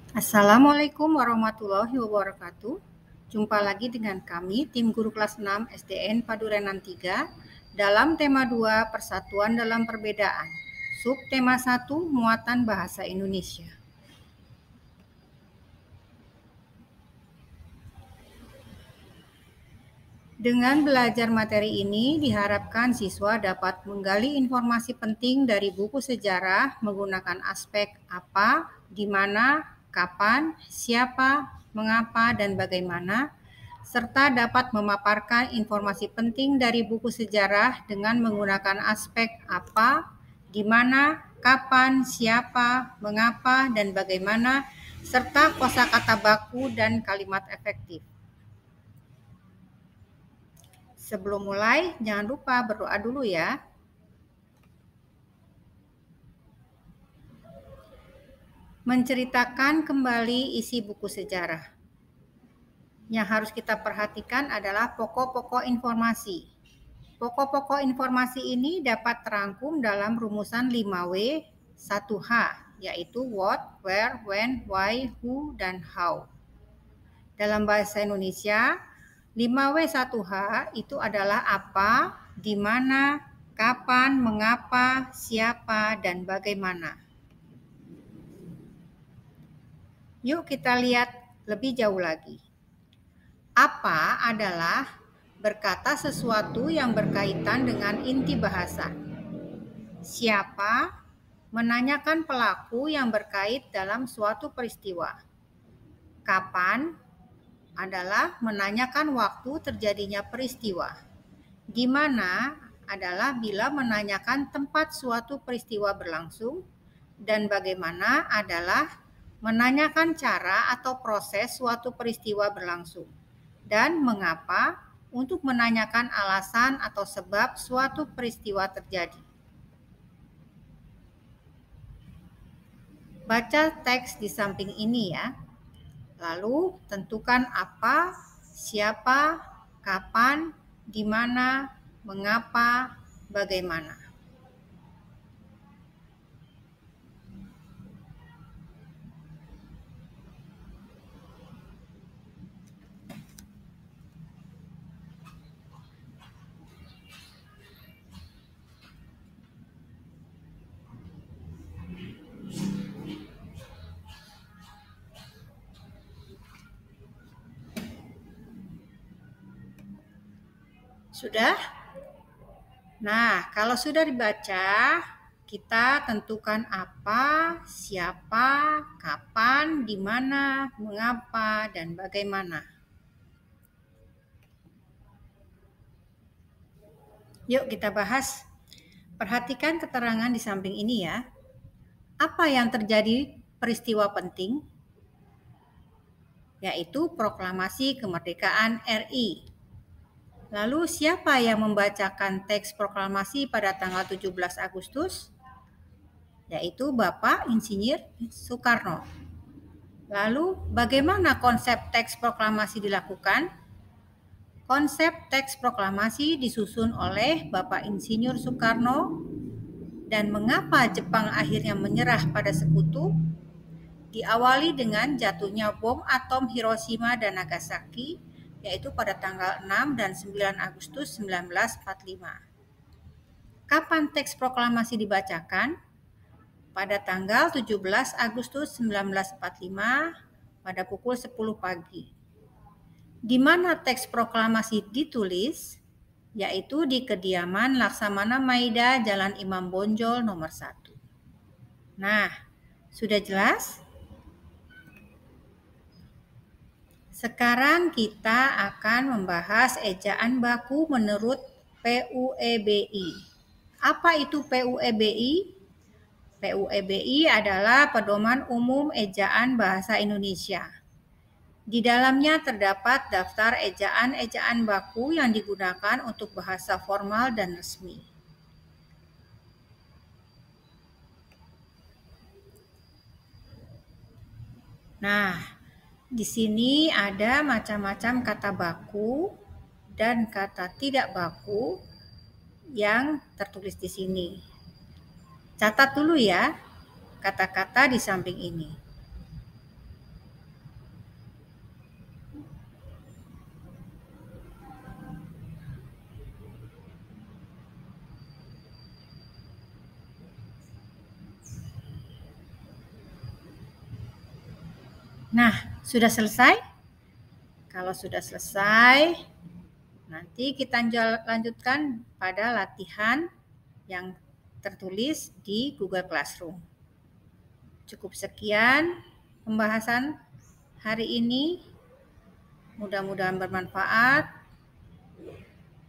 Assalamualaikum warahmatullahi wabarakatuh. Jumpa lagi dengan kami, tim guru kelas 6 SDN Padurenan 3, dalam tema 2, Persatuan dalam Perbedaan. Subtema 1, Muatan Bahasa Indonesia. Dengan belajar materi ini, diharapkan siswa dapat menggali informasi penting dari buku sejarah menggunakan aspek apa, di mana, kapan, siapa, mengapa, dan bagaimana, serta dapat memaparkan informasi penting dari buku sejarah dengan menggunakan aspek apa, di mana, kapan, siapa, mengapa, dan bagaimana, serta kosakata baku dan kalimat efektif. Sebelum mulai, jangan lupa berdoa dulu ya. Menceritakan kembali isi buku sejarah. Yang harus kita perhatikan adalah pokok-pokok informasi. Pokok-pokok informasi ini dapat terangkum dalam rumusan 5W 1H, yaitu what, where, when, why, who, dan how. Dalam bahasa Indonesia, 5W 1H itu adalah apa, di mana, kapan, mengapa, siapa, dan bagaimana. Yuk kita lihat lebih jauh lagi. Apa adalah berkata sesuatu yang berkaitan dengan inti bahasa. Siapa menanyakan pelaku yang berkait dalam suatu peristiwa. Kapan adalah menanyakan waktu terjadinya peristiwa. Di mana adalah bila menanyakan tempat suatu peristiwa berlangsung. Dan bagaimana adalah menanyakan cara atau proses suatu peristiwa berlangsung. Dan mengapa untuk menanyakan alasan atau sebab suatu peristiwa terjadi. Baca teks di samping ini ya. Lalu tentukan apa, siapa, kapan, di mana, mengapa, bagaimana. Sudah? Nah, kalau sudah dibaca, kita tentukan apa, siapa, kapan, di mana, mengapa, dan bagaimana. Yuk kita bahas. Perhatikan keterangan di samping ini ya. Apa yang terjadi peristiwa penting? Yaitu proklamasi kemerdekaan RI. Lalu siapa yang membacakan teks proklamasi pada tanggal 17 Agustus? Yaitu Bapak Insinyur Soekarno. Lalu bagaimana konsep teks proklamasi dilakukan? Konsep teks proklamasi disusun oleh Bapak Insinyur Soekarno. Dan mengapa Jepang akhirnya menyerah pada sekutu? Diawali dengan jatuhnya bom atom Hiroshima dan Nagasaki, yaitu pada tanggal 6 dan 9 Agustus 1945. Kapan teks proklamasi dibacakan? Pada tanggal 17 Agustus 1945 pada pukul 10 pagi. Di mana teks proklamasi ditulis? Yaitu di kediaman Laksamana Maida, Jalan Imam Bonjol nomor 1. Nah, sudah jelas? Sekarang kita akan membahas ejaan baku menurut PUEBI. Apa itu PUEBI? PUEBI adalah Pedoman Umum Ejaan Bahasa Indonesia. Di dalamnya terdapat daftar ejaan-ejaan baku yang digunakan untuk bahasa formal dan resmi. Nah, di sini ada macam-macam kata baku dan kata tidak baku yang tertulis di sini. Catat dulu ya kata-kata di samping ini. Nah, sudah selesai? Kalau sudah selesai, nanti kita lanjutkan pada latihan yang tertulis di Google Classroom. Cukup sekian pembahasan hari ini. Mudah-mudahan bermanfaat.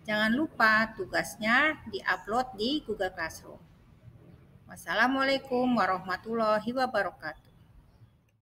Jangan lupa tugasnya di-upload di Google Classroom. Wassalamualaikum warahmatullahi wabarakatuh.